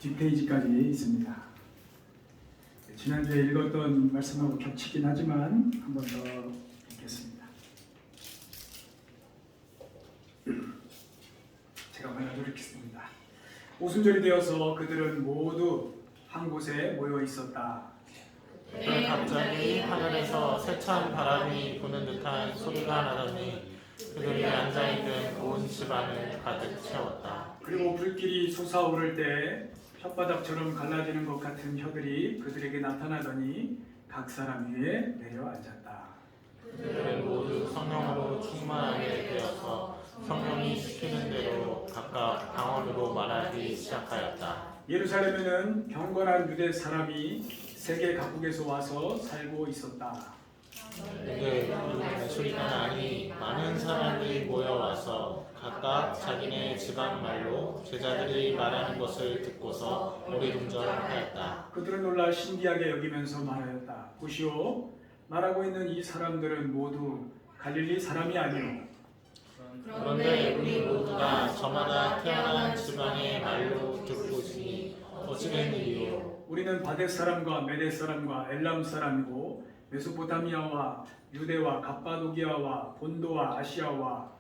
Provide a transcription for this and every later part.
뒷페이지까지 있습니다. 지난주에 읽었던 말씀하고 겹치긴 하지만 한 번 더 읽겠습니다. 제가 먼저 읽겠습니다. 오순절이 되어서 그들은 모두 한 곳에 모여 있었다. 그때 갑자기 하늘에서 세찬 바람이 부는 듯한 소리가 나더니 그들이 앉아있는 온 집안을 가득 채웠다. 그리고 불길이 솟아오를 때 혓바닥처럼 갈라지는 것 같은 혀들이 그들에게 나타나더니 각 사람 위에 내려앉았다. 그들은 모두 성령으로 충만하게 되어서 성령이 시키는 대로 각각 방언으로 말하기 시작하였다. 예루살렘에는 경건한 유대 사람이 세계 각국에서 와서 살고 있었다. 근데 소리가 나니 많은 사람들이 모여와서 각각 자기네 지방 말로 제자들이 말하는 것을 듣고서 오리둥절하였다. 그들은 놀라 신기하게 여기면서 말하였다. 보시오, 말하고 있는 이 사람들은 모두 갈릴리 사람이 아니오. 그런데 우리 모두가 저마다 태어난 지방의 말로 듣고 있으니 어찌된 일이요? 우리는 바데 사람과 메데 사람과 엘람 사람이고 메소포타미아와 유대와 갑바도기아와 본도와 아시아와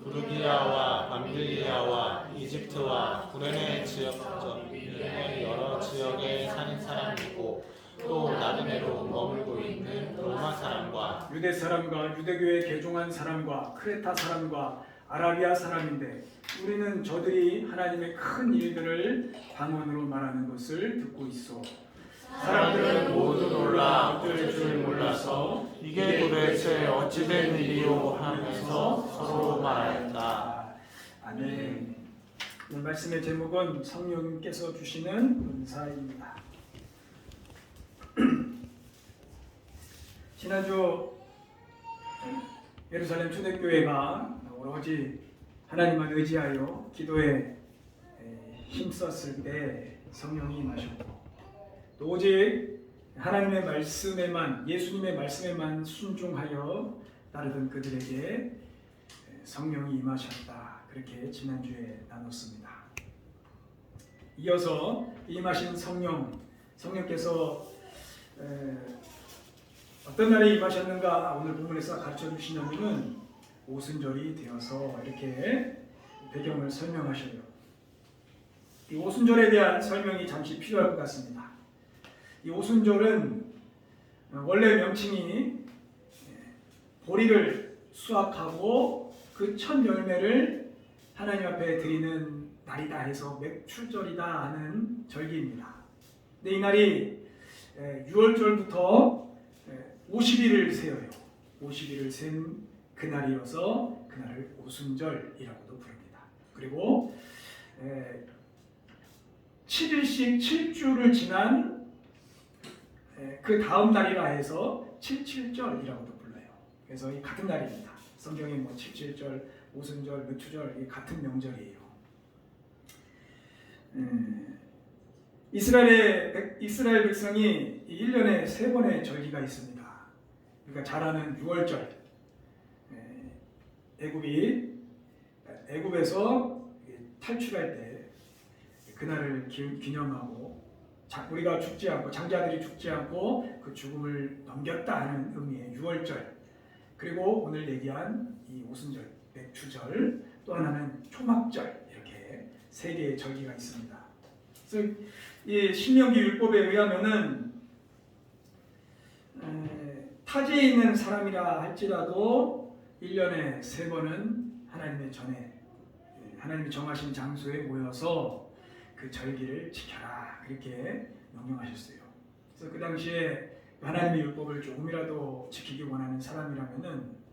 부르기아와 밤빌리아와 이집트와 구레네 지역의 여러 지역에 사는 사람이고 또 나그네로 머물고 있는 로마 사람과 유대 사람과 유대교에 개종한 사람과 크레타 사람과 아라비아 사람인데 우리는 저들이 하나님의 큰 일들을 방언으로 말하는 것을 듣고 있어. 사람들은 모두 놀라 어쩔 줄 몰라서 이게 도대체 어찌된 일이요 하면서 서로 말하였다. 아멘. 오늘 말씀의 제목은 성령님께서 주시는 은사입니다. 지난주 예루살렘 초대교회가 오로지 하나님만 의지하여 기도에 힘썼을 때 성령이 임하셨고 또 오직 하나님의 말씀에만 예수님의 말씀에만 순종하여 따르던 그들에게 성령이 임하셨다. 그렇게 지난주에 나눴습니다. 이어서 임하신 성령께서 어떤 날에 임하셨는가 오늘 본문에서 가르쳐 주시냐면은 오순절이 되어서 이렇게 배경을 설명하셔요. 이 오순절에 대한 설명이 잠시 필요할 것 같습니다. 이 오순절은 원래 명칭이 보리를 수확하고 그 첫 열매를 하나님 앞에 드리는 날이다 해서 맥출절이다 하는 절기입니다. 근데 이 날이 6월절부터 50일을 세어요. 50일을 센 그날이어서 그날을 오순절이라고도 부릅니다. 그리고 7일씩 7주를 지난 그 다음 날이라 해서 77절이라고도 불러요. 그래서 이 같은 날입니다. 성경에 77절, 오순절, 맥추절 이 같은 명절이에요. 이스라엘 백성이 1년에 3번의 절기가 있습니다. 그러니까 잘 아는 6월절, 애굽에서 탈출할 때 그날을 기념하고 우리가 죽지 않고 장자들이 죽지 않고 그 죽음을 넘겼다 하는 의미의 6월절, 그리고 오늘 얘기한 이 오순절, 맥추절, 또 하나는 초막절, 이렇게 3개의 절기가 있습니다. 그래서 이 신명기 율법에 의하면은 타지에 있는 사람이라 할지라도 1년에 3번은 하나님이 정하신 장소에 모여서 그 절기를 지켜라, 그렇게 명령하셨어요. 그래서 그 당시에 하나님의 율법을 조금이라도 지키기 원하는 사람이라면은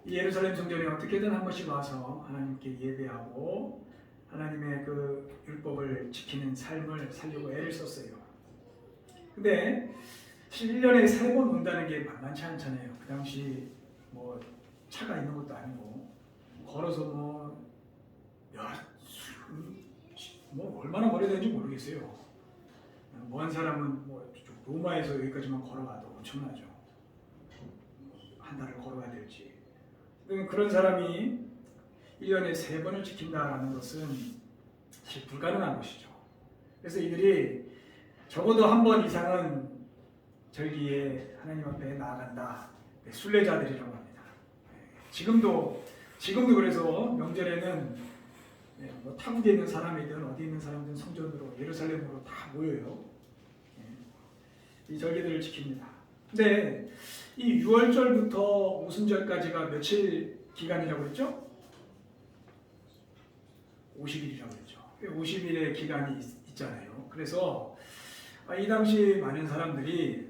이 예루살렘 성전에 어떻게든 한 번씩 와서 하나님께 예배하고 하나님의 그 율법을 지키는 삶을 살려고 애를 썼어요. 근데 1년에 3번 온다는 게 만만치 않잖아요. 그 당시 뭐 차가 있는 것도 아니고 걸어서 뭐 얼마나 걸어야 되는지 모르겠어요. 먼 사람은 뭐 로마에서 여기까지만 걸어가도 엄청나죠. 한 달을 걸어야 될지. 그런 사람이 1년에 3번을 지킨다라는 것은 사실 불가능한 것이죠. 그래서 이들이 적어도 한 번 이상은 절기에 하나님 앞에 나아간다. 순례자들이라고 합니다. 지금도 그래서 명절에는 뭐 타국에 있는 사람이든 어디 있는 사람든 성전으로 예루살렘으로 다 모여요. 이 절기들을 지킵니다. 근데 이 6월절부터 오순절까지가 며칠 기간이라고 했죠? 50일이라고 했죠. 50일의 기간이 있잖아요. 그래서 이 당시 많은 사람들이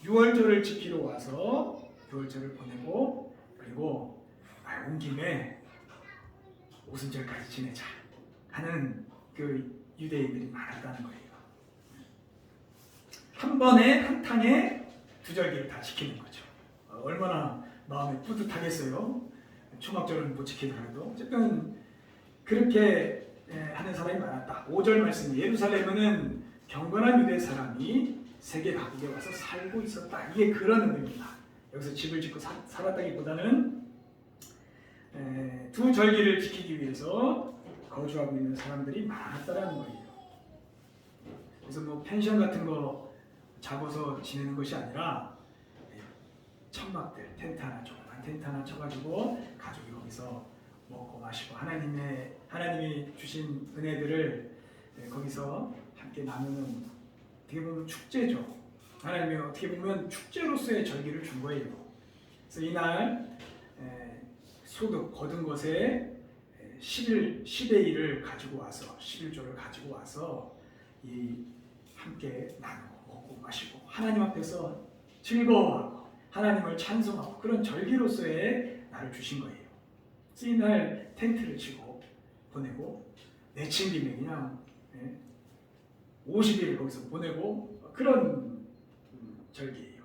6월절을 지키러 와서 6월절을 보내고 그리고 온 김에 오순절까지 지내자 하는 그 유대인들이 많았다는 거예요. 한 번에 한 탕에 두 절기를 다 지키는 거죠. 얼마나 마음이 뿌듯하겠어요. 초막절은 못 지키더라도 어쨌든 그렇게 하는 사람이 많았다. 5절 말씀, 예루살렘은 경건한 유대 사람이 세계 각국에 와서 살고 있었다. 이게 그런 의미입니다. 여기서 집을 짓고 살았다기보다는 두 절기를 지키기 위해서 거주하고 있는 사람들이 많았다라는 거예요. 그래서 뭐 펜션 같은 거 잡아서 지내는 것이 아니라 천막들, 텐트 하나, 조그만 텐트 하나 쳐가지고 가족이 거기서 먹고 마시고 하나님이 주신 은혜들을 거기서 함께 나누는, 어떻게 보면 축제죠. 하나님이 어떻게 보면 축제로서의 절기를 준 거예요. 그래서 이날 소득 거둔 것에 10의 1을 가지고 와서 11조를 가지고 와서 함께 나누고 먹고 마시고 하나님 앞에서 즐거워하고 하나님을 찬송하고 그런 절기로서의 날을 주신 거예요. 그래서 이날 텐트를 치고 보내고 내친 김에 그냥 50일 거기서 보내고 그런 절기예요.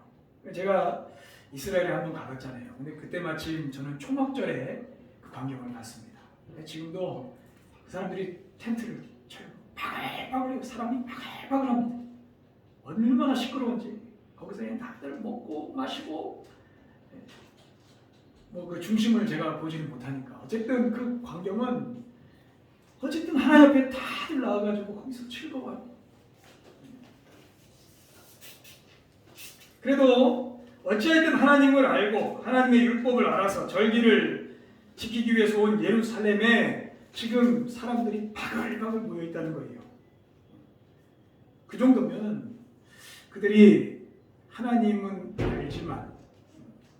제가 이스라엘에 한번 가봤잖아요. 근데 그때 마침 저는 초막절에 그 광경을 봤습니다. 지금도 그 사람들이 텐트를 쳐요. 바글바글 사람이 바글바글합니다. 얼마나 시끄러운지 거기서 다들 먹고 마시고 뭐 그 중심을 제가 보지는 못하니까 어쨌든 그 광경은 어쨌든 하나님 앞에 다들 나와가지고 거기서 즐거워요. 그래도 어찌하든 하나님을 알고 하나님의 율법을 알아서 절기를 지키기 위해서 온 예루살렘에 지금 사람들이 바글바글 모여 있다는 거예요. 그 정도면 그들이 하나님은 알지만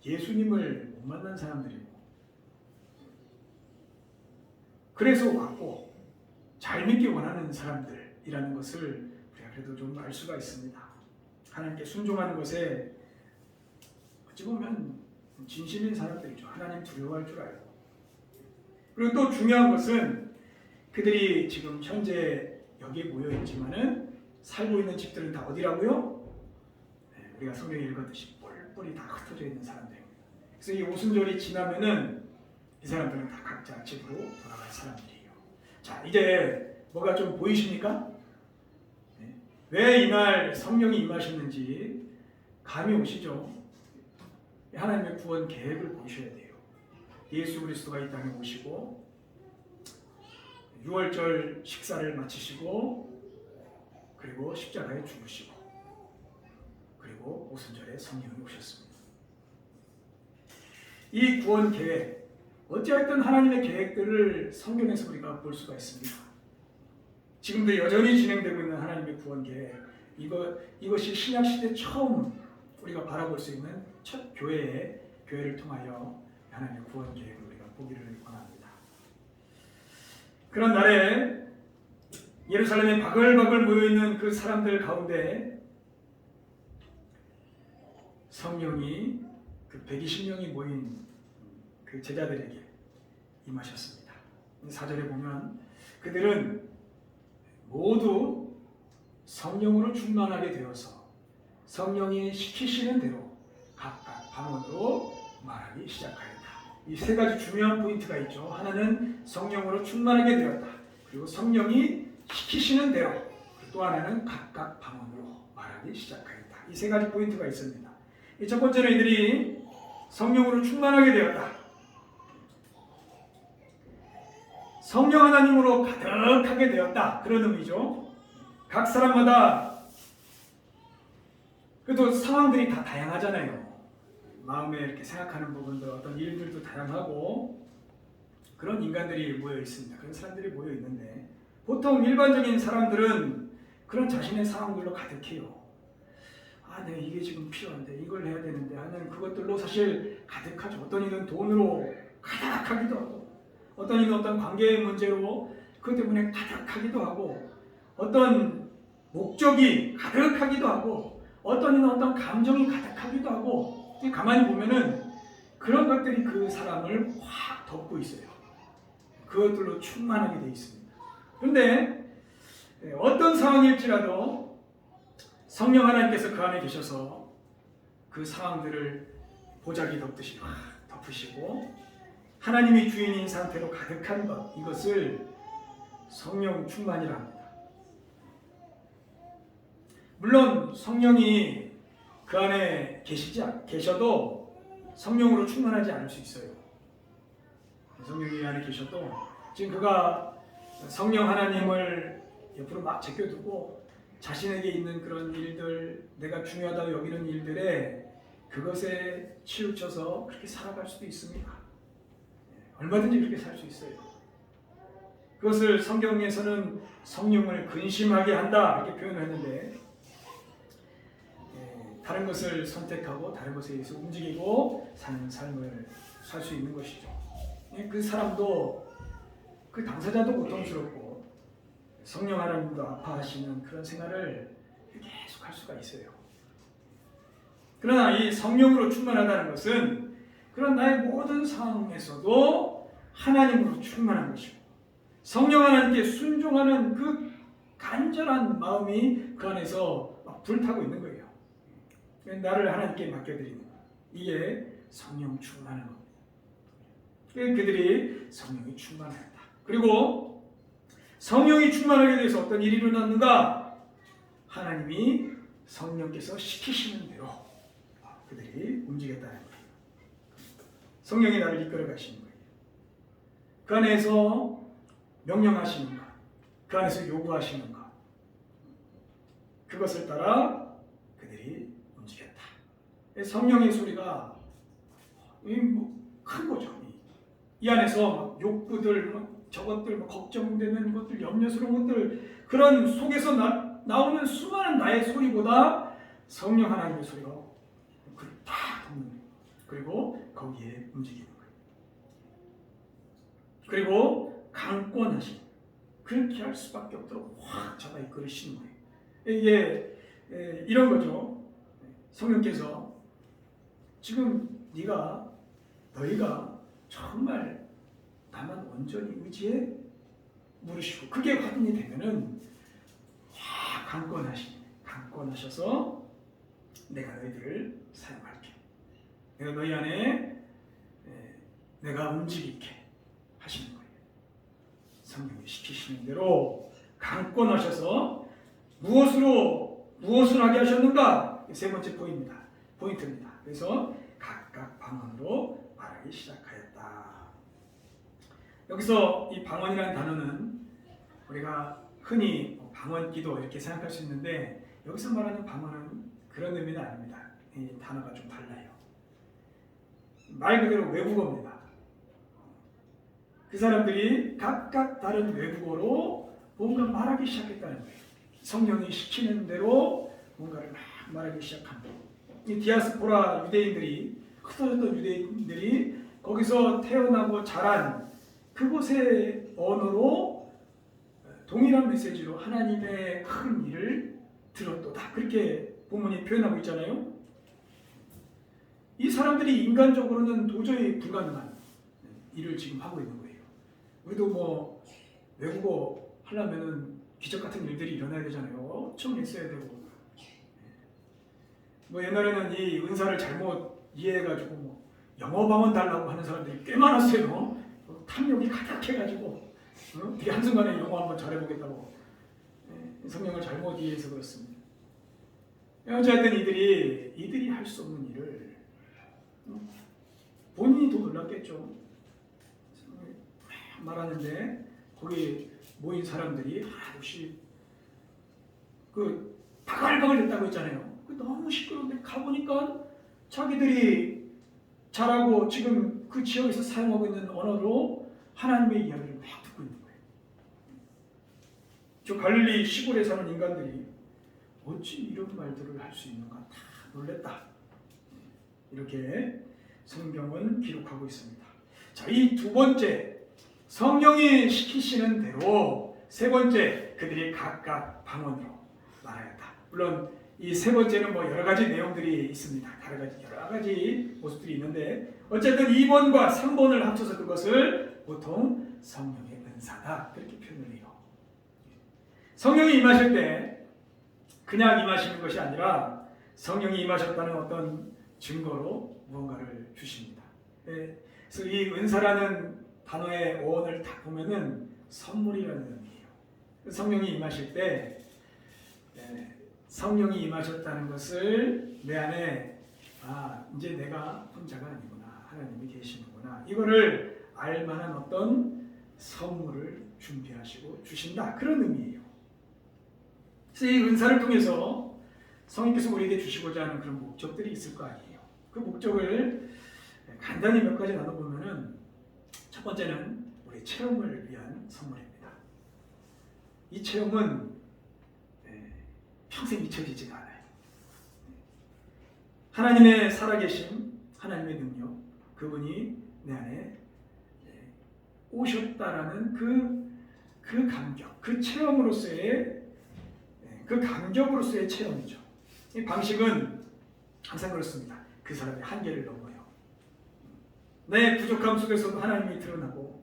예수님을 못 만난 사람들이고 그래서 왔고 잘 믿기 원하는 사람들이라는 것을 우리가 그래도 좀 알 수가 있습니다. 하나님께 순종하는 것에 어찌 보면 진심인 사람들이죠. 하나님 두려워할 줄 알고. 그리고 또 중요한 것은 그들이 지금 현재 여기에 모여 있지만은 살고 있는 집들은 다 어디라고요? 우리가 성경에 읽었듯이 뿔뿔이 다 흩어져 있는 사람들입니다. 그래서 이 오순절이 지나면은 이 사람들은 다 각자 집으로 돌아갈 사람들이에요. 자, 이제 뭐가 좀 보이십니까? 왜 이날 성령이 임하셨는지 감이 오시죠? 하나님의 구원 계획을 보셔야 돼요. 예수 그리스도가 이 땅에 오시고 6월절 식사를 마치시고 그리고 십자가에 죽으시고 그리고 오순절에 성령이 오셨습니다. 이 구원 계획, 어찌하였든 하나님의 계획들을 성경에서 우리가 볼 수가 있습니다. 지금도 여전히 진행되고 있는 하나님의 구원 계획, 이것이 신약시대 처음 우리가 바라볼 수 있는 첫 교회를 통하여 하나님의 구원 계획을 우리가 보기를 원합니다. 그런 날에 예루살렘에 바글바글 모여있는 그 사람들 가운데 성령이 그 120명이 모인 그 제자들에게 임하셨습니다. 4절에 보면 그들은 모두 성령으로 충만하게 되어서 성령이 시키시는 대로 각각 방언으로 말하기 시작하였다. 이 세 가지 중요한 포인트가 있죠. 하나는 성령으로 충만하게 되었다. 그리고 성령이 시키시는 대로, 또 하나는 각각 방언으로 말하기 시작하였다. 이 세 가지 포인트가 있습니다. 이 첫 번째는 이들이 성령으로 충만하게 되었다. 성령 하나님으로 가득하게 되었다. 그런 의미죠. 각 사람마다 그래도 상황들이 다 다양하잖아요. 마음에 이렇게 생각하는 부분들, 어떤 일들도 다양하고 그런 인간들이 모여 있습니다. 그런 사람들이 모여 있는데 보통 일반적인 사람들은 그런 자신의 상황들로 가득해요. 아, 내가 이게 지금 필요한데 이걸 해야 되는데 하는 그것들로 사실 가득하죠. 어떤 이는 돈으로 가득하기도 하고, 어떤 이는 어떤 관계의 문제로 그것 때문에 가득하기도 하고, 어떤 목적이 가득하기도 하고, 어떤 이는 어떤 감정이 가득하기도 하고. 가만히 보면은 그런 것들이 그 사람을 확 덮고 있어요. 그것들로 충만하게 되어 있습니다. 그런데 어떤 상황일지라도 성령 하나님께서 그 안에 계셔서 그 상황들을 보자기 덮듯이 확 덮으시고 하나님이 주인인 상태로 가득한 것, 이것을 성령 충만이라 합니다. 물론 성령이 그 안에 계셔도 성령으로 충만하지 않을 수 있어요. 성령이 이 안에 계셔도 지금 그가 성령 하나님을 옆으로 막 제껴두고 자신에게 있는 그런 일들, 내가 중요하다고 여기는 일들에 그것에 치우쳐서 그렇게 살아갈 수도 있습니다. 얼마든지 그렇게 살 수 있어요. 그것을 성경에서는 성령을 근심하게 한다 이렇게 표현했는데, 다른 것을 선택하고 다른 것에 의해서 움직이고 사는 삶을 살 수 있는 것이죠. 그 사람도 그 당사자도 고통스럽고 성령 하나님도 아파하시는 그런 생활을 계속 할 수가 있어요. 그러나 이 성령으로 충만하다는 것은 그런 나의 모든 상황에서도 하나님으로 충만한 것이고 성령 하나님께 순종하는 그 간절한 마음이 그 안에서 막 불타고 있는 거예요. 나를 하나님께 맡겨드리는 것. 이게 성령 충만한 겁니다. 그들이 성령이 충만하다. 그리고 성령이 충만하게 돼서 어떤 일이 일어났는가? 하나님이 성령께서 시키시는 대로 그들이 움직였다는 거예요. 성령이 나를 이끌어 가시는 거예요. 그 안에서 명령하시는 것, 그 안에서 요구하시는 것, 그것을 따라 그들이 움직였다. 성령의 소리가 큰 거죠. 이 안에서 욕구들, 저것들, 걱정되는 것들, 염려스러운 것들, 그런 속에서 나오는 수많은 나의 소리보다 성령 하나님의 소리가 그를 딱 덮는 거예요. 그리고 거기에 움직이는 거예요. 그리고 강권하신, 그렇게 할 수밖에 없도록 확 잡아 이끌으시는 거예요. 이게 이런 거죠. 성령께서 지금 너희가 정말 나만 온전히 의지해 물으시고 그게 확인이 되면은 강권하셔서 내가 너희들을 사용할게. 내가 너희 안에 내가 움직이게 하시는 거예요. 성령이 시키시는 대로 강권하셔서 무엇을 하게 하셨는가? 세 번째 포인트입니다. 그래서 각각 방언으로 말하기 시작하였다. 여기서 이 방언이라는 단어는 우리가 흔히 방언기도 이렇게 생각할 수 있는데 여기서 말하는 방언은 그런 의미는 아닙니다. 이 단어가 좀 달라요. 말 그대로 외국어입니다. 그 사람들이 각각 다른 외국어로 뭔가 말하기 시작했다는 거예요. 성령이 시키는 대로 뭔가를 막 말하기 시작합니다. 이 디아스포라 유대인들이, 흩어졌던 유대인들이 거기서 태어나고 자란 그곳의 언어로 동일한 메시지로 하나님의 큰 일을 들었도다. 그렇게 본문이 표현하고 있잖아요. 이 사람들이 인간적으로는 도저히 불가능한 일을 지금 하고 있는 거예요. 우리도 외국어 하려면은 기적 같은 일들이 일어나야 되잖아요. 엄청 애써야 되고. 옛날에는 이 은사를 잘못 이해해가지고 영어 방언 달라고 하는 사람들이 꽤 많았어요. 탐욕이 가득해가지고 되게 한순간에 영어 한번 잘해보겠다고 성령을 잘못 이해해서 그렇습니다. 어쨌든 이들이 할 수 없는 일을 본인이 더 놀랐겠죠. 말하는데 거기 모인 사람들이 하나둘씩 그 바글바글 했다고 했잖아요. 너무 시끄러운데 가보니까 자기들이 잘하고 지금 그 지역에서 사용하고 있는 언어로 하나님의 이야기를 막 듣고 있는 거예요. 저 갈릴리 시골에 사는 인간들이 어찌 이런 말들을 할 수 있는가 다 놀랬다. 이렇게 성경은 기록하고 있습니다. 자, 이 두 번째, 성령이 시키시는 대로. 세 번째, 그들이 각각 방언으로 말하였다. 물론 이 세 번째는 뭐 여러 가지 내용들이 있습니다. 여러 가지 모습들이 있는데 어쨌든 2번과 3번을 합쳐서 그것을 보통 성령의 은사다 그렇게 표현을 해요. 성령이 임하실 때 그냥 임하시는 것이 아니라 성령이 임하셨다는 어떤 증거로 무언가를 주십니다. 그래서 이 은사라는 단어의 어원을 딱 보면은 선물이라는 의미예요. 성령이 임하실 때 성령이 임하셨다는 것을 내 안에 이제 내가 혼자가 아니구나. 하나님이 계시는구나. 이거를 알만한 어떤 선물을 준비하시고 주신다. 그런 의미예요. 그래서 이 은사를 통해서 성령께서 우리에게 주시고자 하는 그런 목적들이 있을 거 아니에요. 그 목적을 간단히 몇 가지 나눠보면은 첫 번째는 우리 체험을 위한 선물입니다. 이 체험은 평생 잊혀지지가 않아요. 하나님의 살아계심, 하나님의 능력, 그분이 내 안에 오셨다라는 그 감격, 그 체험으로서의 그 감격으로서의 체험이죠. 이 방식은 항상 그렇습니다. 그 사람의 한계를 넘어요. 내 부족함 속에서도 하나님이 드러나고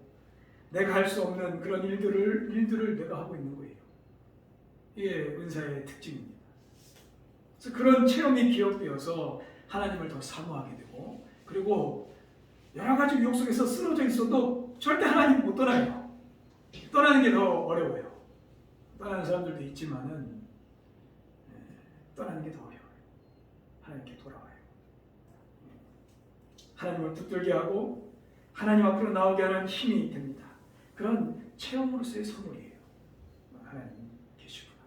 내가 할 수 없는 그런 일들을 내가 하고 있는 거예요. 이게 은사의 특징입니다. 그래서 그런 체험이 기억되어서 하나님을 더 사모하게 되고 그리고 여러 가지 유혹 속에서 쓰러져 있어도 절대 하나님 못 떠나요. 떠나는 게 더 어려워요. 떠나는 사람들도 있지만은 떠나는 게 더 어려워요. 하나님께 돌아와요. 하나님을 붙들게 하고 하나님 앞으로 나오게 하는 힘이 됩니다. 그런 체험으로서의 선물이에요. 하나님 계시구나.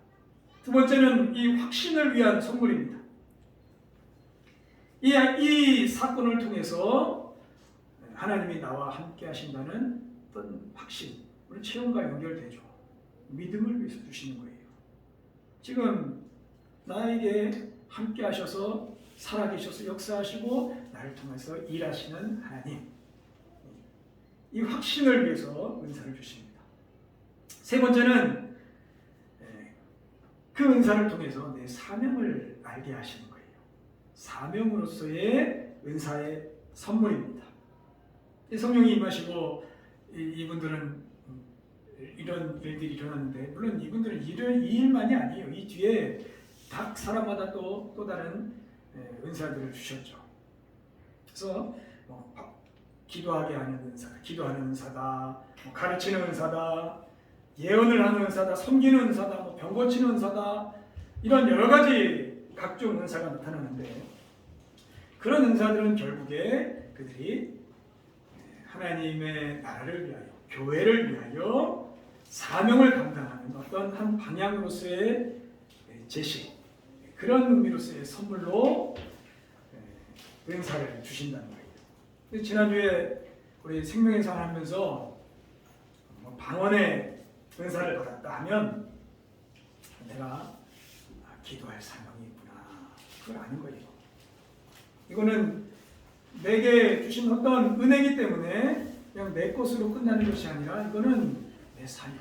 두 번째는 이 확신을 위한 선물입니다. 이 사건을 통해서 하나님이 나와 함께 하신다는 어떤 확신, 우리 체험과 연결되죠. 믿음을 위해서 주시는 거예요. 지금 나에게 함께 하셔서 살아계셔서 역사하시고 나를 통해서 일하시는 하나님, 이 확신을 위해서 은사를 주십니다. 세 번째는 그 은사를 통해서 내 사명을 알게 하시는 거예요. 사명으로서의 은사의 선물입니다. 성령이 임하시고 이분들은 이런 일들이 일어났는데 물론 이분들은 이 일만이 아니에요. 이 뒤에 각 사람마다 또 다른 은사들을 주셨죠. 그래서 기도하게 하는 은사, 기도하는 은사다, 가르치는 은사다, 예언을 하는 은사다, 섬기는 은사다, 병 고치는 은사다, 이런 여러 가지 각종 은사가 나타나는데 그런 은사들은 결국에 그들이 하나님의 나라를 위하여, 교회를 위하여 사명을 감당하는 어떤 한 방향으로서의 제시, 그런 의미로서의 선물로 은사를 주신다는 거예요. 지난주에 우리 생명의 상 하면서 방언의 은사를 받았다 하면 내가 기도할 사명이 있구나, 그걸 아는 거예요. 이거는 내게 주신 어떤 은혜이기 때문에 그냥 내 것으로 끝나는 것이 아니라 이거는 내 사명.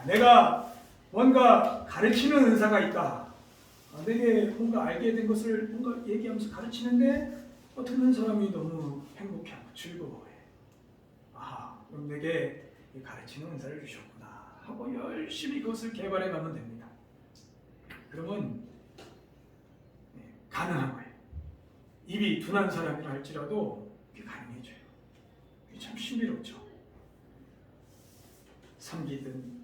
내가 뭔가 가르치는 은사가 있다. 내게 뭔가 알게 된 것을 뭔가 얘기하면서 가르치는데 듣는 사람이 너무 행복해하고 즐거워해. 그럼 내게 가르치는 은사를 주셨구나 하고 열심히 그것을 개발해 가면 됩니다. 그러면 가능한 거예요. 입이 둔한 사람이라 할지라도 그게 가능해져요. 이게 참 신비롭죠. 섬기든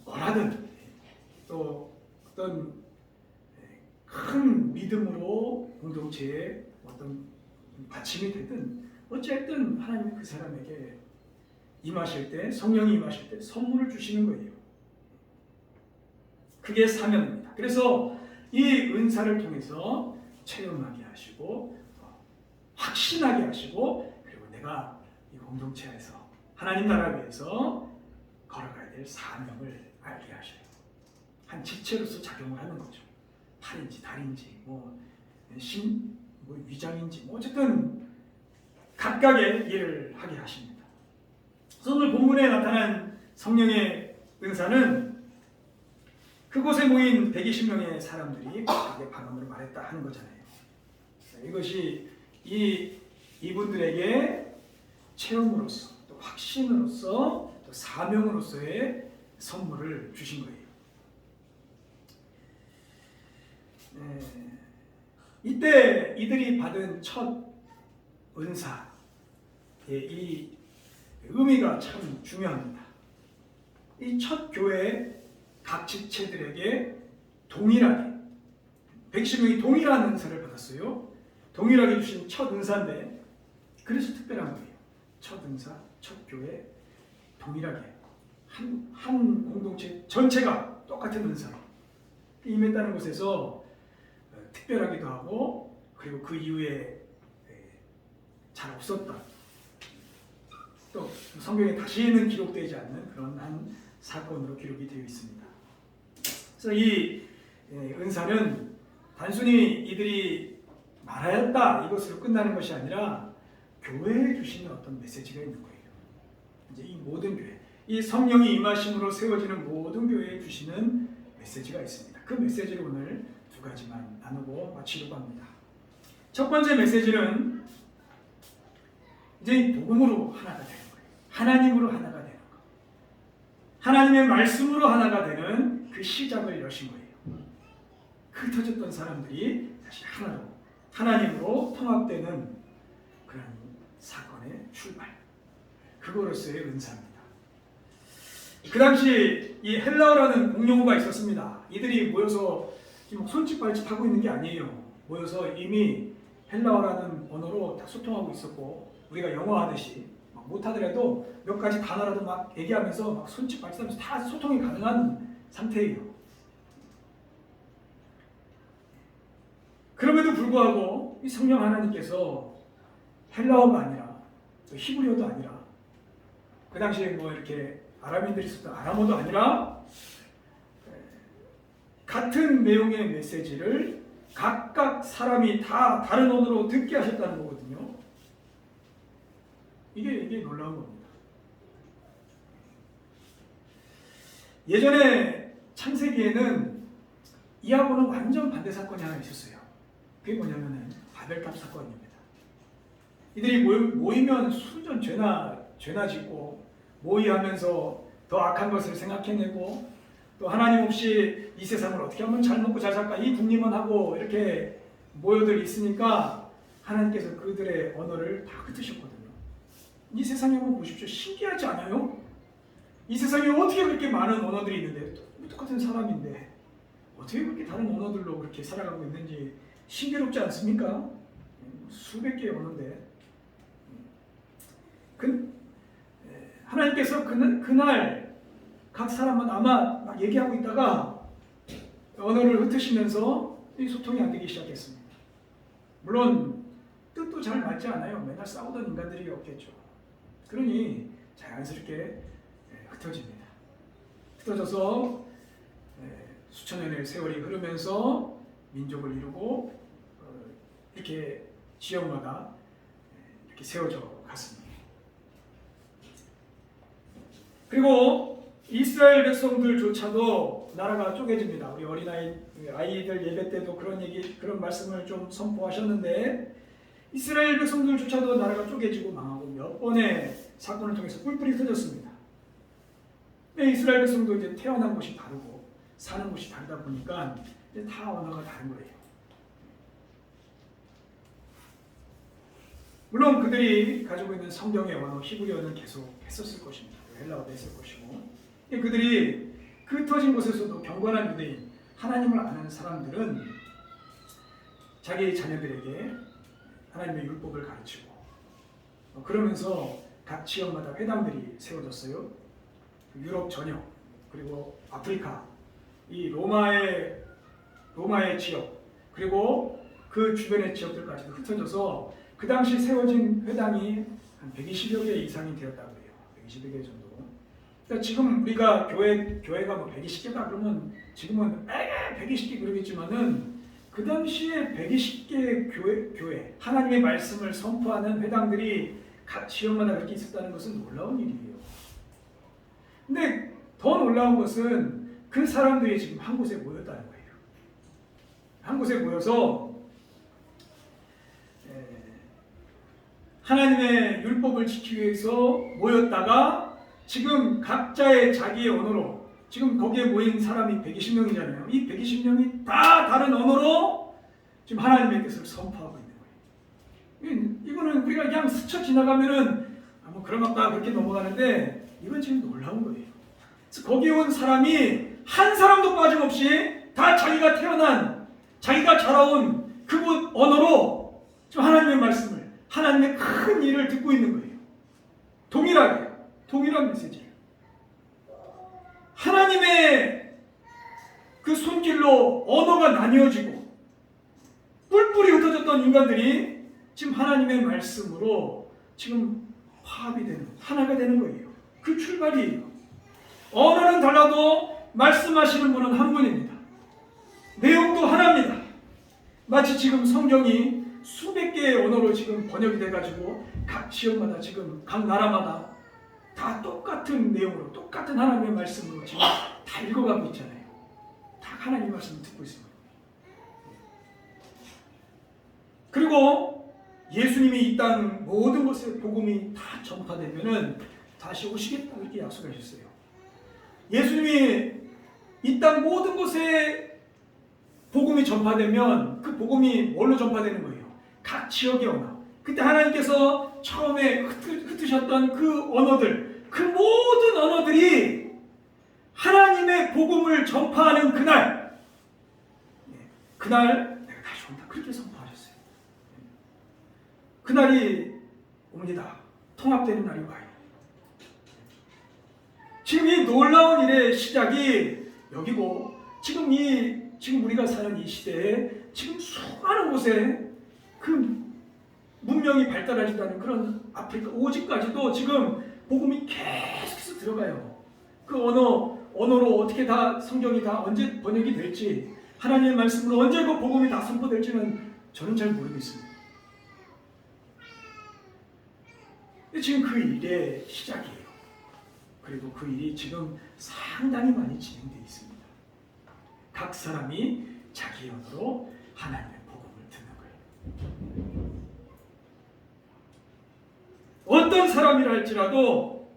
뭐라든 또 어떤 큰 믿음으로 공동체에 어떤 받침이 되든 어쨌든 하나님 그 사람에게 임하실 때, 성령이 임하실 때 선물을 주시는 거예요. 그게 사명입니다. 그래서 이 은사를 통해서 체험하게 하시고 확신하게 하시고 그리고 내가 이 공동체 안에서 하나님 나라 위해서 걸어가야 될 사명을 알게 하셔요. 한 지체로서 작용을 하는 거죠. 팔인지 다리인지 뭐 위장인지 뭐 어쨌든 각각의 일을 하게 하십니다. 그래서 오늘 본문에 나타난 성령의 은사는 그곳에 모인 120명의 사람들이 각각의 방언으로 말했다 하는 거잖아요. 이것이 이분들에게 체험으로서 또 확신으로서 또 사명으로서의 선물을 주신 거예요. 이때 이들이 받은 첫 은사, 이 의미가 참 중요합니다. 이 첫 교회 각 지체들에게 동일하게 110명이 동일한 은사를 받았어요. 동일하게 주신 첫 은사인데 그래서 특별한 거예요. 첫 은사, 첫 교회 동일하게 한 공동체 전체가 똑같은 은사로 임했다는 것에서 특별하기도 하고 그리고 그 이후에 잘 없었다. 또 성경에 다시는 기록되지 않는 그런 한 사건으로 기록이 되어 있습니다. 그래서 이 은사는 단순히 이들이 말하였다 이것으로 끝나는 것이 아니라 교회에 주시는 어떤 메시지가 있는 거예요. 이제 이 모든 교회, 이 성령이 임하심으로 세워지는 모든 교회에 주시는 메시지가 있습니다. 그 메시지를 오늘 두 가지만 나누고 마치려고 합니다. 첫 번째 메시지는 이제 복음으로 하나가 되는 거예요. 하나님으로 하나가 되는 거. 하나님의 말씀으로 하나가 되는 그 시작을 여신 거예요. 흩어졌던 사람들이 다시 하나로 하나님으로 통합되는 그런 사건의 출발. 그거로서의 은사입니다. 그 당시 이 헬라어라는 공용어가 있었습니다. 이들이 모여서 지금 손짓발짓 하고 있는 게 아니에요. 모여서 이미 헬라어라는 언어로 다 소통하고 있었고 우리가 영어 하듯이 못하더라도 몇 가지 단어라도 막 얘기하면서 막 손짓발짓하면서 다 소통이 가능한 상태예요. 그럼에도 불구하고 이 성령 하나님께서 헬라어가 아니라 또 히브리어도 아니라 그 당시에 뭐 이렇게 아람인들이 썼던 아람어도 아니라 같은 내용의 메시지를 각각 사람이 다 다른 언어로 듣게 하셨다는 거거든요. 이게 놀라운 겁니다. 예전에 창세기에는 이하고는 완전 반대 사건이 하나 있었어요. 그게 뭐냐면은 바벨탑 사건입니다. 이들이 모이면 수전 죄나 짓고 모의하면서 더 악한 것을 생각해내고 또 하나님 없이 이 세상을 어떻게 하면 잘 먹고 잘 살까 이 국리만 하고 이렇게 모여들 있으니까 하나님께서 그들의 언어를 다 흩으셨거든요. 이 세상에 한번 보십시오. 신기하지 않아요? 이 세상에 어떻게 그렇게 많은 언어들이 있는데 똑같은 사람인데 어떻게 그렇게 다른 언어들로 그렇게 살아가고 있는지 신기롭지 않습니까? 수백 개의 언어인데 하나님께서 그날 각 사람은 아마 막 얘기하고 있다가 언어를 흩으시면서 이 소통이 안 되기 시작했습니다. 물론 뜻도 잘 맞지 않아요. 맨날 싸우던 인간들이 없겠죠. 그러니 자연스럽게 흩어집니다. 흩어져서 수천 년의 세월이 흐르면서 민족을 이루고 이렇게 지역마다 이렇게 세워져 갔습니다. 그리고 이스라엘 백성들조차도 나라가 쪼개집니다. 우리 아이들 예배 때도 그런 말씀을 좀 선포하셨는데 이스라엘 백성들조차도 나라가 쪼개지고 망하고 몇 번의 사건을 통해서 뿔뿔이 흩어졌습니다. 이스라엘 백성도 이제 태어난 곳이 다르고 사는 곳이 다르다 보니까 이제 다 언어가 다른 거예요. 물론 그들이 가지고 있는 성경의 언어 히브리어는 계속 했었을 것입니다. 헬라어도 했을 것이고 그들이 그 흩어진 곳에서도 경건한 유대인 하나님을 아는 사람들은 자기 자녀들에게 하나님의 율법을 가르치고 그러면서 각 지역마다 회당들이 세워졌어요. 유럽 전역 그리고 아프리카 이 로마의 지역 그리고 그 주변의 지역들까지도 흩어져서 그 당시 세워진 회당이 한 120여 개 이상이 되었다고 해요. 120여 개 정도. 그러니까 지금 우리가 교회가 뭐 120개다 그러면 지금은 120개 그러겠지만은 그 당시에 120개의 교회 하나님의 말씀을 선포하는 회당들이 각 지역마다 그렇게 있었다는 것은 놀라운 일이에요. 근데 더 놀라운 것은 그 사람들이 지금 한 곳에 모였다는 거예요. 한 곳에 모여서 하나님의 율법을 지키기 위해서 모였다가 지금 각자의 자기의 언어로 지금 거기에 모인 사람이 120명이잖아요. 이 120명이 다 다른 언어로 지금 하나님의 뜻을 선포하고 있는 거예요. 이거는 우리가 그냥 스쳐 지나가면은 뭐 그런 것다 그렇게 넘어가는데 이건 지금 놀라운 거예요. 그래서 거기에 온 사람이 한 사람도 빠짐없이 다 자기가 태어난 자기가 자라온 그곳 언어로 지금 하나님의 말씀을 하나님의 큰 일을 듣고 있는 거예요. 동일한 메시지를 하나님의 그 손길로 언어가 나뉘어지고 뿔뿔이 흩어졌던 인간들이 지금 하나님의 말씀으로 지금 화합이 되는 하나가 되는 거예요. 그 출발이에요. 언어는 달라도 말씀하시는 분은 한 분입니다. 내용도 하나입니다. 마치 지금 성경이 수백 개의 언어로 지금 번역이 돼가지고 각 지역마다 지금 각 나라마다 다 똑같은 내용으로 똑같은 하나님의 말씀으로 지금 다 읽어가고 있잖아요. 다 하나님의 말씀을 듣고 있습니다. 그리고 예수님이 이 땅 모든 곳에 복음이 다 전파되면은 다시 오시겠다 이렇게 약속하셨어요. 예수님이 이 땅 모든 곳에 복음이 전파되면 그 복음이 뭘로 전파되는 거예요? 각 지역의 언어. 그때 하나님께서 처음에 흩으셨던 그 언어들, 그 모든 언어들이 하나님의 복음을 전파하는 그날, 그날 내가 다시 온다 그렇게 선포하셨어요. 그날이 옵니다. 통합되는 날이 와요. 지금 이 놀라운 일의 시작이 여기고 지금 우리가 사는 이 시대에 지금 수많은 곳에 그 문명이 발달하지도 그런 아프리카 오직까지도 지금 복음이 계속해서 들어가요. 그 언어로 어떻게 다 성경이 다 언제 번역이 될지 하나님의 말씀으로 언제 그 복음이 다 선포될지는 저는 잘 모르겠습니다. 지금 그 일의 시작이에요. 그리고 그 일이 지금 상당히 많이 진행되어 있습니다. 각 사람이 자기 언어로 하나님의 복음을 듣는 거예요. 어떤 사람이라 할지라도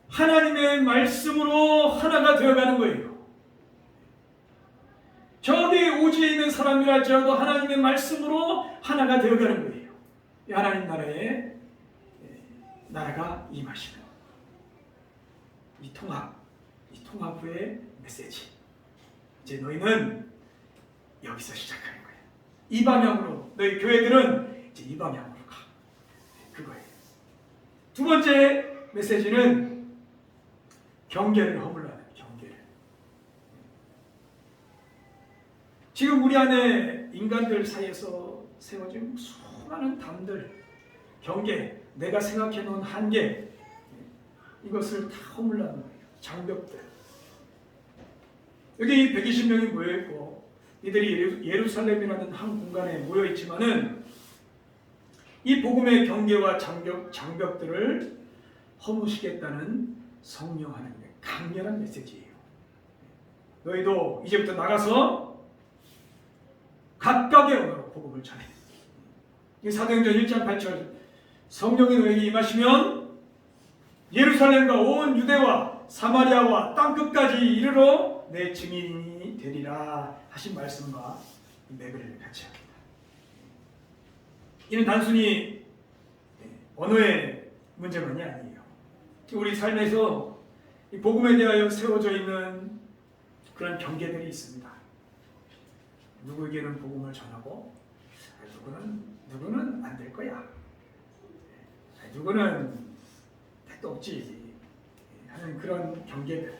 하나님의 말씀으로 하나가 되어가는 거예요. 저기 오지에 있는 사람이라 할지라도 하나님의 말씀으로 하나가 되어가는 거예요. 이 하나님 나라가 임하시는 이 통합 후의 메시지. 이제 너희는 여기서 시작하는 거예요. 이 방향으로 너희 교회들은 이제 이 방향으로 가. 그거예요. 두 번째 메시지는 경계를 허물라는 경계를. 지금 우리 안에 인간들 사이에서 세워진 수많은 담들, 경계, 내가 생각해 놓은 한계, 이것을 다 허물라는 거예요. 장벽들. 여기 120명이 모여있고 이들이 예루살렘이라는 한 공간에 모여있지만은 이 복음의 경계와 장벽들을 허무시겠다는 성령 하나님의 강렬한 메시지예요. 너희도 이제부터 나가서 각각의 언어로 복음을 전해. 이 사도행전 1장 8절 성령이 너에게 임하시면 예루살렘과 온 유대와 사마리아와 땅끝까지 이르러 내 증인이 되리라 하신 말씀과 맥을 같이 합니다. 이는 단순히 언어의 문제만이 아니에요. 우리 삶에서 이 복음에 대하여 세워져 있는 그런 경계들이 있습니다. 누구에게는 복음을 전하고 누구는 안 될 거야. 누구는 택도 없지 하는 그런 경계들,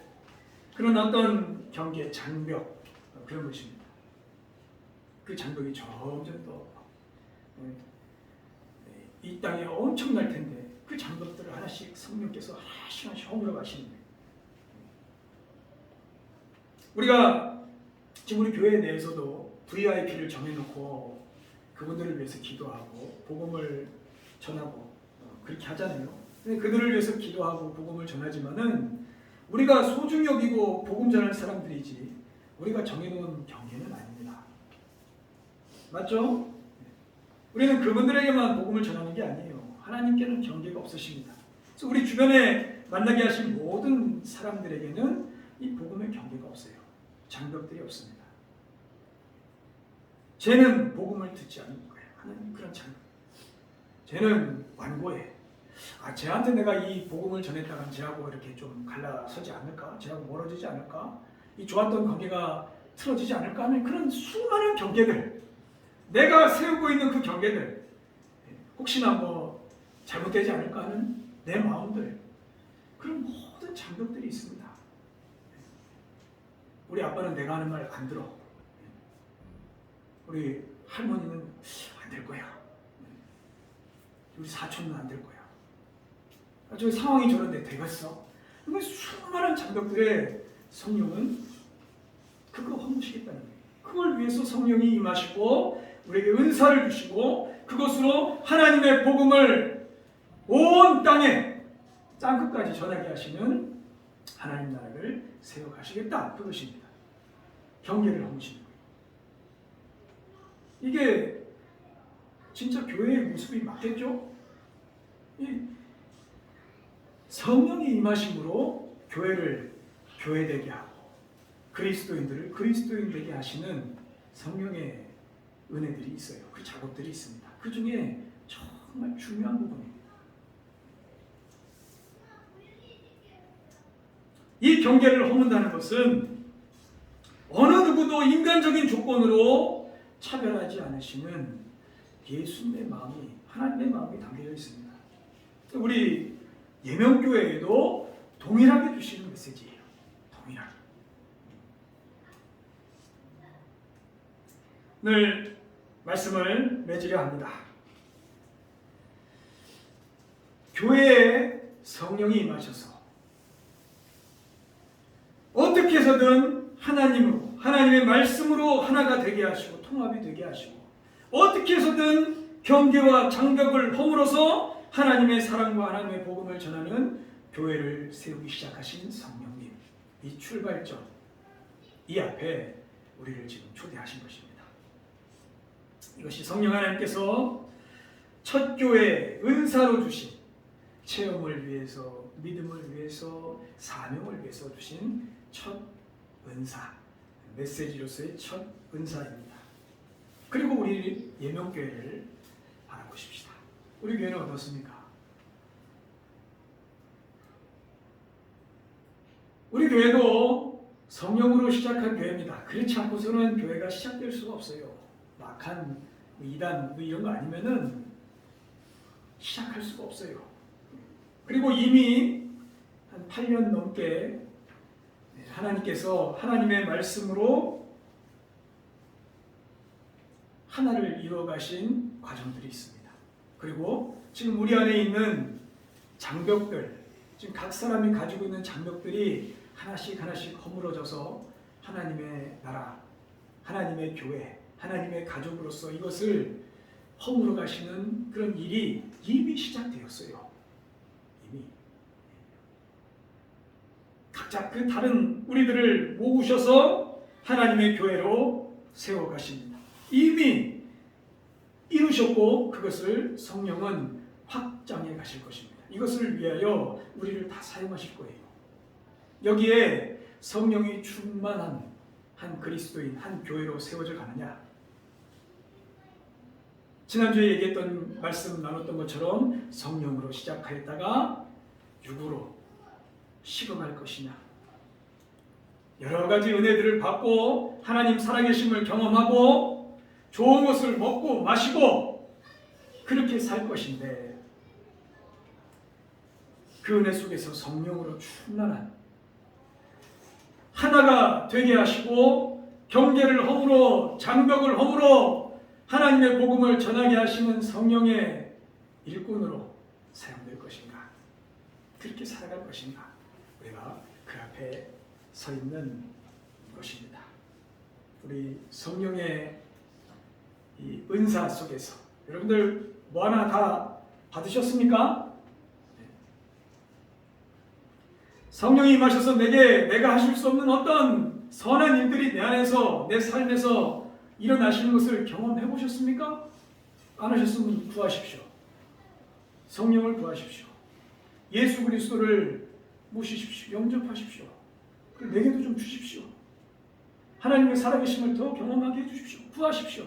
그런 어떤 경계 장벽 그런 것입니다. 그 장벽이 점점 더 이 땅에 엄청날 텐데 그 장벽들을 하나씩 성령께서 하나씩 허물어 가시는 거예요. 우리가 지금 우리 교회 내에서도 VIP를 정해놓고 그분들을 위해서 기도하고 복음을 전하고 그렇게 하잖아요. 근데 그들을 위해서 기도하고 복음을 전하지만은 우리가 소중히 여기고 복음 전할 사람들이지 우리가 정해놓은 경계는 아닙니다. 맞죠? 우리는 그분들에게만 복음을 전하는 게 아니에요. 하나님께는 경계가 없으십니다. 그래서 우리 주변에 만나게 하신 모든 사람들에게는 이 복음의 경계가 없어요. 장벽들이 없습니다. 쟤는 복음을 듣지 않는 거예요. 하나님 그런 장벽. 쟤는 완고해. 쟤한테 내가 이 복음을 전했다간 쟤하고 이렇게 좀 갈라서지 않을까? 쟤하고 멀어지지 않을까? 이 좋았던 관계가 틀어지지 않을까 하는 그런 수많은 경계들, 내가 세우고 있는 그 경계들, 혹시나 뭐 잘못되지 않을까 하는 내 마음들, 그런 모든 장벽들이 있습니다. 우리 아빠는 내가 하는 말 안 들어. 우리 할머니는 안 될 거야. 우리 사촌은 안 될 거야. 저 상황이 저런데 되겠어? 근데 수많은 장벽들에 성령은 그거 허무시겠다는 거예요. 그걸 위해서 성령이 임하시고 우리에게 은사를 주시고 그것으로 하나님의 복음을 온 땅에 땅끝까지 전하게 하시는 하나님 나라를 세워가시겠다. 그것입니다. 경계를 허무시는 거예요. 이게 진짜 교회의 모습이 맞겠죠? 이 성령이 임하심으로 교회를 교회되게 하고 그리스도인들을 그리스도인 되게 하시는 성령의 은혜들이 있어요. 그 작업들이 있습니다. 그 중에 정말 중요한 부분입니다. 이 경계를 허문다는 것은 어느 누구도 인간적인 조건으로 차별하지 않으시는 예수님의 마음이, 하나님의 마음이 담겨져 있습니다. 우리 예명교회에도 동일하게 주시는 메시지예요. 동일하게. 늘 말씀을 맺으려 합니다. 교회에 성령이 임하셔서 어떻게 해서든 하나님으로, 하나님의 말씀으로 하나가 되게 하시고 통합이 되게 하시고 어떻게 해서든 경계와 장벽을 허물어서 하나님의 사랑과 하나님의 복음을 전하는 교회를 세우기 시작하신 성령님, 이 출발점, 이 앞에 우리를 지금 초대하신 것입니다. 이것이 성령 하나님께서 첫 교회 은사로 주신 체험을 위해서, 믿음을 위해서, 사명을 위해서 주신 첫 은사, 메시지로서의 첫 은사입니다. 그리고 우리 예명교회를 바라보십시다. 우리 교회는 어떻습니까? 우리 교회도 성령으로 시작한 교회입니다. 그렇지 않고서는 교회가 시작될 수가 없어요. 막한 이단 이런 거 아니면은 시작할 수가 없어요. 그리고 이미 한 8년 넘게 하나님께서 하나님의 말씀으로 하나를 이루어가신 과정들이 있습니다. 그리고 지금 우리 안에 있는 장벽들, 지금 각 사람이 가지고 있는 장벽들이 하나씩 하나씩 허물어져서 하나님의 나라, 하나님의 교회, 하나님의 가족으로서 이것을 허물어 가시는 그런 일이 이미 시작되었어요. 이미. 각자 그 다른 우리들을 모으셔서 하나님의 교회로 세워 가십니다. 이미 이루셨고 그것을 성령은 확장해 가실 것입니다. 이것을 위하여 우리를 다 사용하실 거예요. 여기에 성령이 충만한 한 그리스도인, 한 교회로 세워져 가느냐? 지난주에 얘기했던 말씀 나눴던 것처럼 성령으로 시작하였다가 육으로 식어갈 것이냐? 여러 가지 은혜들을 받고 하나님 살아계심을 경험하고 좋은 것을 먹고 마시고 그렇게 살 것인데 그 은혜 속에서 성령으로 충만한 하나가 되게 하시고 경계를 허물어 장벽을 허물어 하나님의 복음을 전하게 하시는 성령의 일꾼으로 사용될 것인가? 그렇게 살아갈 것인가? 우리가 그 앞에 서 있는 것입니다. 우리 성령의 이 은사 속에서 여러분들 뭐 하나 다 받으셨습니까? 성령이 임하셔서 내가 하실 수 없는 어떤 선한 일들이 내 안에서 내 삶에서 일어나시는 것을 경험해 보셨습니까? 안 하셨으면 구하십시오. 성령을 구하십시오. 예수 그리스도를 모시십시오. 영접하십시오. 그리고 내게도 좀 주십시오. 하나님의 살아계심을 더 경험하게 해주십시오. 구하십시오.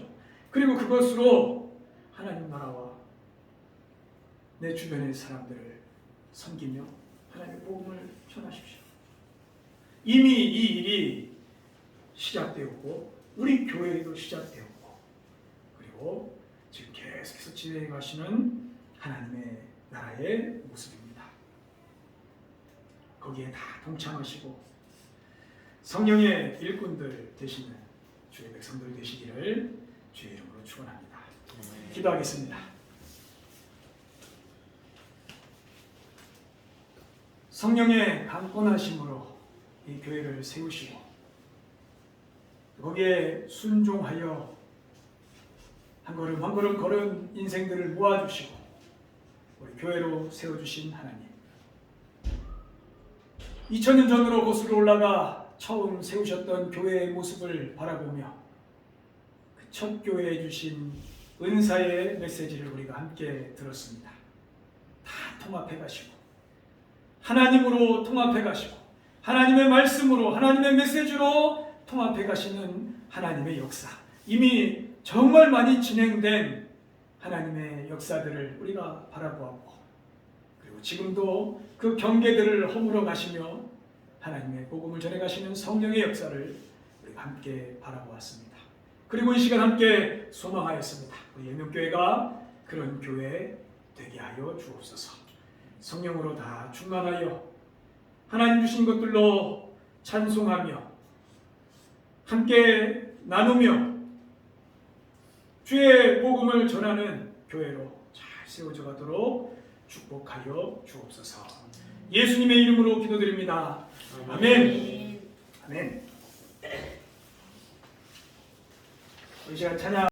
그리고 그것으로 하나님 나라와 내 주변의 사람들을 섬기며 하나님의 복음을 전하십시오. 이미 이 일이 시작되었고 우리 교회에도 시작되었고 그리고 지금 계속해서 진행해 가시는 하나님의 나라의 모습입니다. 거기에 다 동참하시고 성령의 일꾼들 되시는 주의 백성들 되시기를 주의 이름으로 축원합니다. 기도하겠습니다. 성령의 강권하심으로 이 교회를 세우시고 거기에 순종하여 한 걸음 한 걸음 걸은 인생들을 모아주시고 우리 교회로 세워주신 하나님, 2000년 전으로 거슬러 올라가 처음 세우셨던 교회의 모습을 바라보며 그 첫 교회에 주신 은사의 메시지를 우리가 함께 들었습니다. 다 통합해 가시고 하나님으로 통합해 가시고 하나님의 말씀으로 하나님의 메시지로 통합해 가시는 하나님의 역사, 이미 정말 많이 진행된 하나님의 역사들을 우리가 바라보았고 그리고 지금도 그 경계들을 허물어 가시며 하나님의 복음을 전해 가시는 성령의 역사를 우리가 함께 바라보았습니다. 그리고 이 시간 함께 소망하였습니다. 우리 예명교회가 그런 교회 되게 하여 주옵소서. 성령으로 다 충만하여 하나님 주신 것들로 찬송하며 함께 나누며 주의 복음을 전하는 교회로 잘 세워져 가도록 축복하여 주옵소서. 예수님의 이름으로 기도드립니다. 아멘. 아멘. 우리 시간 찬양